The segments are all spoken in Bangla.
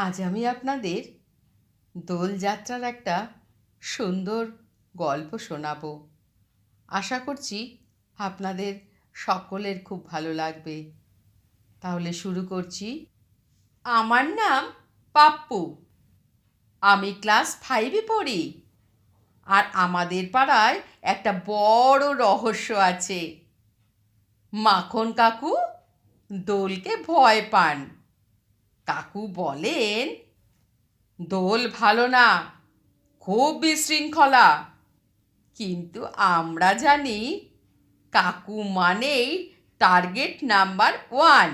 আজ আমি আপনাদের দোলযাত্রার একটা সুন্দর গল্প শোনাবো। আশা করছি আপনাদের সকলের খুব ভালো লাগবে। তাহলে শুরু করছি। আমার নাম পাপ্পু। আমি ক্লাস 5-এ পড়ি। আর আমাদের পাড়ায় একটা বড় রহস্য আছে। মাখন কাকু দোলকে ভয় পান। কাকু বলেন, দোল ভালো না, খুব বিশৃঙ্খলা। কিন্তু আমরা জানি কাকু মানেই টার্গেট নাম্বার 1।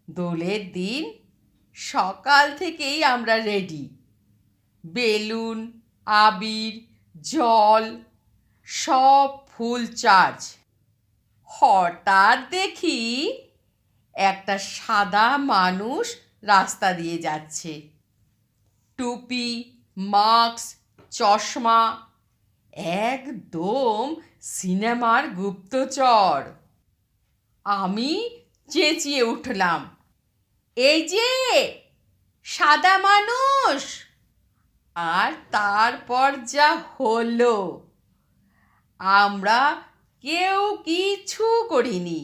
দোলের দিন সকাল থেকেই আমরা রেডি। বেলুন, আবির, জল সব ফুল চার্জ। হঠাৎ দেখি একটা সাদা মানুষ রাস্তা দিয়ে যাচ্ছে। টুপি, মাস্ক, চশমা, একদম সিনেমার গুপ্তচর। আমি চেঁচিয়ে উঠলাম, এই যে সাদা মানুষ! আর তারপর যা হলো, আমরা কেউ কিছু করিনি।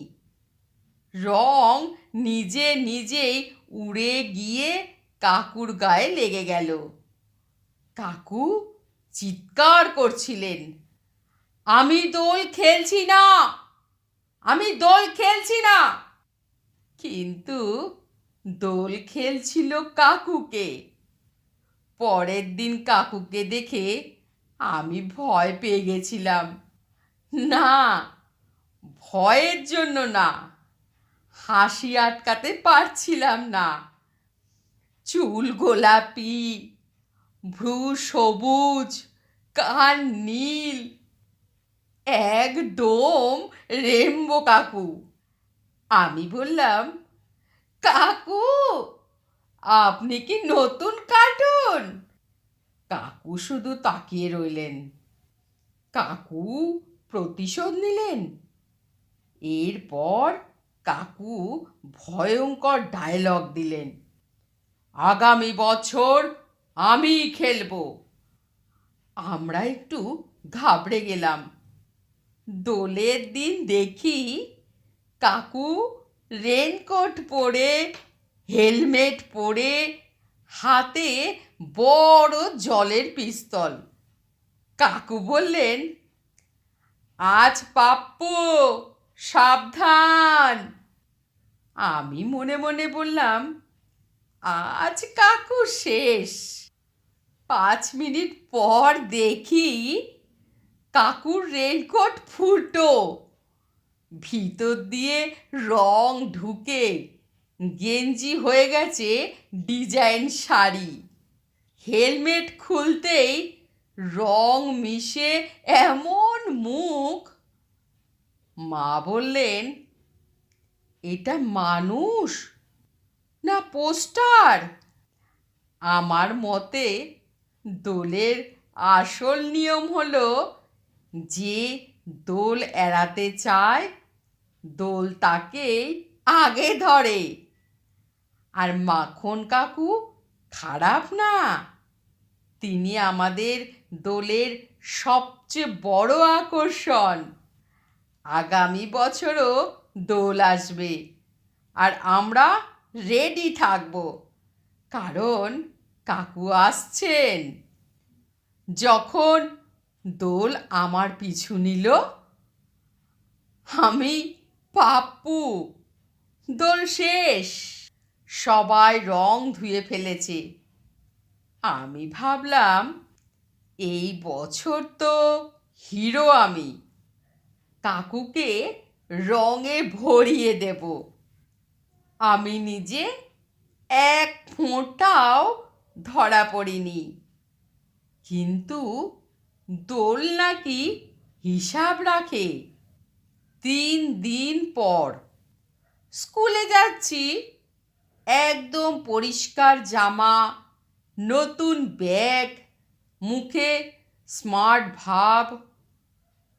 রং নিজে নিজেই উড়ে গিয়ে কাকুর গায়ে লেগে গেল। কাকু চিৎকার করছিলেন, আমি দোল খেলছি না, আমি দোল খেলছি না। কিন্তু দোল খেলছিল কাকুকে। পরের দিন কাকুকে দেখে আমি ভয় পেয়ে গেছিলাম। না, ভয়ের জন্য না, হাসি আটকাতে পারছিলাম না। চুল গোলাপি, ভ্রু সবুজ, কান নীল, একদম রেমবো কাকু। আমি বললাম, কাকু আপনি কি নতুন কার্টুন? কাকু শুধু তাকিয়ে রইলেন। কাকু প্রতিশোধ নিলেন। এরপর কাকু ভয়ঙ্কর ডায়লগ দিলেন, আগামী বছর আমি খেলবো। আমরা একটু ঘাবড়ে গেলাম। দোলের দিন দেখি কাকু রেনকোট পরে, হেলমেট পরে, হাতে বড় জলের পিস্তল। কাকু বললেন, আজ পাপ্পু সাবধান। আমি মনে মনে বললাম, আজ কাকু শেষ। 5 মিনিট পর দেখি কাকুর রেনকোট ফুটো, ভিতর দিয়ে রং ঢুকে গেঞ্জি হয়ে গেছে ডিজাইন শাড়ি। হেলমেট খুলতেই রং মিশে এমন মুখ। মা বললেন, এটা মানুষ না পোস্টার? আমার মতে দোলের আসল নিয়ম হলো, যে দোল এড়াতে চায় দোল তাকেই আগে ধরে। আর মাখন কাকু খারাপ না, তিনি আমাদের দোলের সবচেয়ে বড় আকর্ষণ। আগামী বছরও দোল আসবে আর আমরা রেডি থাকব, কারণ কাকু আসছেন। যখন দোল আমার পিছু নিল, আমি পাপ্পু, দোল শেষ, সবাই রং ধুয়ে ফেলেছে। আমি ভাবলাম, এই বছর তো হিরো আমি, কাকুকে রঙে ভরিয়ে দেব। আমি নিজে এক ফোঁটাও ধরা পড়িনি। কিন্তু দোল নাকি হিসাব রাখে। 3 দিন পর স্কুলে যাচ্ছি, একদম পরিষ্কার জামা, নতুন ব্যাগ, মুখে স্মার্ট ভাব।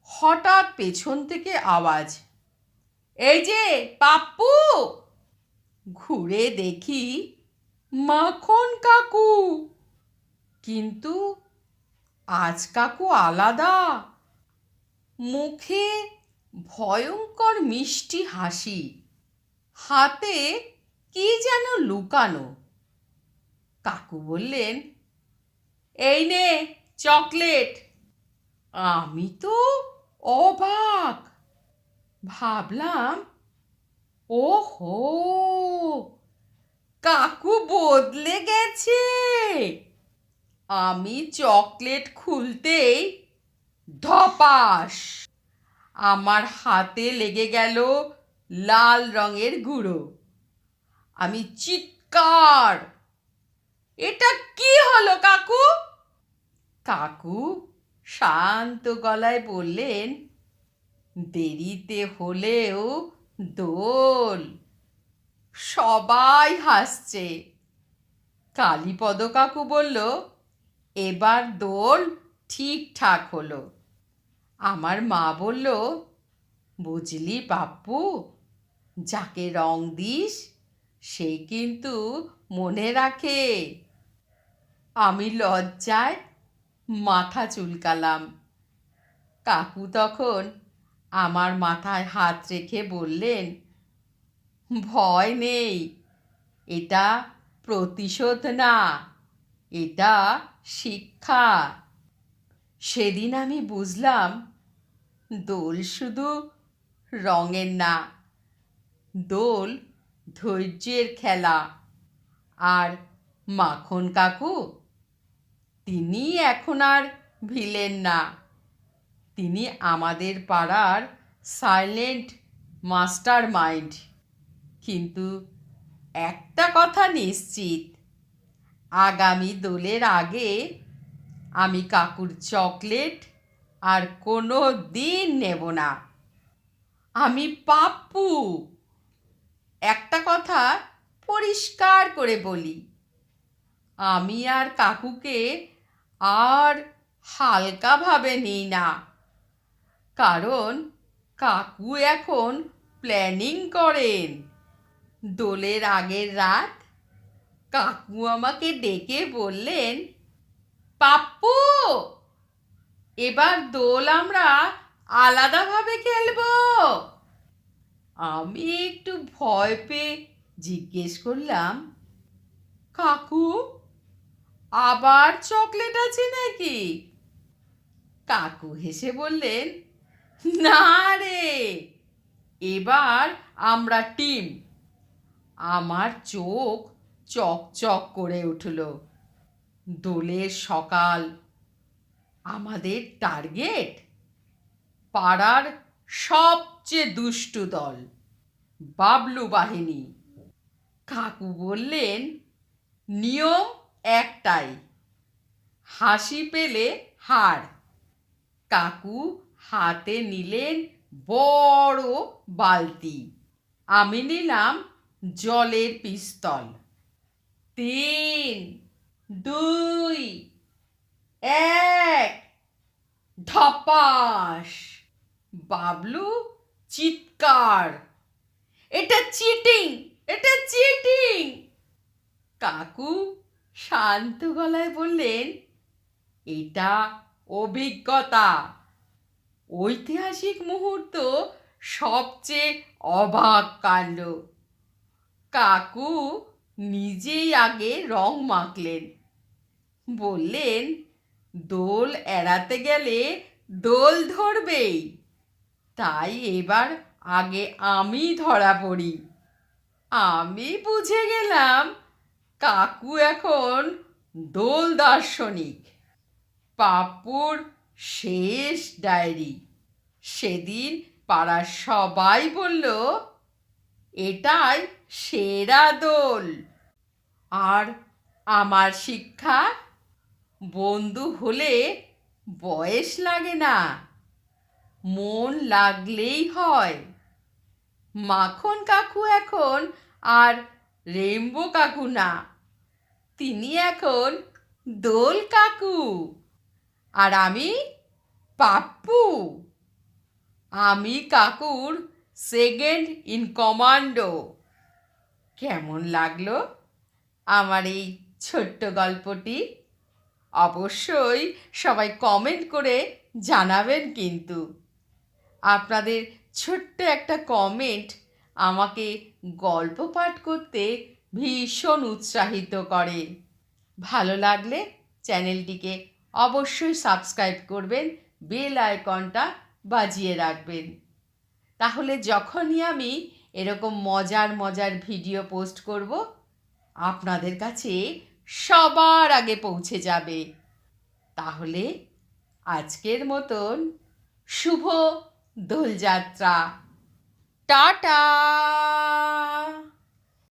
হঠাৎ পেছন থেকে আওয়াজ, এই যে পাপ্পু! ঘুরে দেখি মাখন কাকু। কিন্তু আজ কাকু আলাদা, মুখে ভয়ঙ্কর মিষ্টি হাসি, হাতে কি যেন লুকানো। কাকু বললেন, এই নে চকলেট। আমি তো অবাক, ভাবলাম, ওহো, কাকু বদলে গেছে। আমি চকলেট খুলতেই ধপাস, আমার হাতে লেগে গেল লাল রঙের গুঁড়ো। আমি চিৎকার, এটা কি হলো কাকু? কাকু শান্ত গলায় বললেন, দেরিতে হলেও দোল। সবাই হাসছে। কালীপদ কাকু বলল, এবার দোল ঠিকঠাক হলো। আমার মা বলল, বুঝলি পাপ্পু, যাকে রং দিস সে কিন্তু মনে রাখে। আমি লজ্জায় মাথা চুলকালাম। কাকু তখন আমার মাথায় হাত রেখে বললেন, ভয় নেই, এটা প্রতিশোধ না, এটা শিক্ষা। সেদিন আমি বুঝলাম, দোল শুধু রঙের না, দোল ধৈর্যের খেলা। আর মাখন কাকু, তিনি এখন আর ভিলেন না, তিনি আমাদের পাড়ার সাইলেন্ট মাস্টার মাইন্ড। কিন্তু একটা কথা নিশ্চিত, আগামী দোলের আগে আমি কাকুর চকলেট আর কোনো দিন নেব না। আমি পাপ্পু, একটা কথা পরিষ্কার করে বলি, আমি আর কাকুকে আর হালকাভাবে নিই না। কারণ কাকু এখন প্ল্যানিং করেন। দোলের আগের রাত কাকু আমাকে ডেকে বললেন, পাপ্পু, এবার দোল আমরা আলাদাভাবে খেলবো। আমি একটু ভয় পেয়ে জিজ্ঞেস করলাম, কাকু, আবার চকলেট আছে নাকি? কাকু হেসে বললেন, না রে, এবার আমরা টিম। আমার চোখ চকচক করে উঠল। দোলের সকাল, আমাদের টার্গেট পাড়ার সবচেয়ে দুষ্টু দল, বাবলু বাহিনী। কাকু বললেন, নিয়ম একটাই, হাসি পেলে হার। কাকু হাতে নিলেন বড় বালতি, আমি নিলাম জলের পিস্তল। 3, 2, 1, ধপাস। বাবলু চিৎকার, এটা চিটিং, এটা চিটিং। কাকু শান্ত গলায় বললেন, এটা অভিজ্ঞতা, ঐতিহাসিক মুহূর্ত, সবচেয়ে অবাক কাণ্ড। কাকু নিজেই আগে রং মাখলেন, বললেন, দোল এড়াতে গেলে দোল ধরবেই, তাই এবার আগে আমি ধরা পড়ি। আমি বুঝে গেলাম, কাকু এখন দোল দার্শনিক। পাপ্পুর শেষ ডায়েরি। সেদিন পাড়ার সবাই বলল, এটাই সেরা দোল। আর আমার শিক্ষা, বন্ধু হলে বয়স লাগে না, মন লাগলেই হয়। মাখন কাকু এখন আর রেইনবো কাকু না, তিনি এখন দোল কাকু। আর আমি পাপ্পু, আমি কাকুর সেকেন্ড ইন কমান্ডো। কেমন লাগলো আমার এই ছোট্ট গল্পটি? অবশ্যই সবাই কমেন্ট করে জানাবেন কিন্তু। আপনাদের ছোট্ট একটা কমেন্ট আমাকে গল্প পাঠ করতে ভীষণ উৎসাহিত করে। ভালো লাগলে চ্যানেলটিকে অবশ্যই সাবস্ক্রাইব করবেন, বেল আইকনটা বাজিয়ে রাখবেন। তাহলে যখনই আমি এরকম মজার মজার ভিডিও পোস্ট করব, আপনাদের কাছে সবার আগে পৌঁছে যাবে। তাহলে আজকের মতন শুভ দোলযাত্রা। টাটা।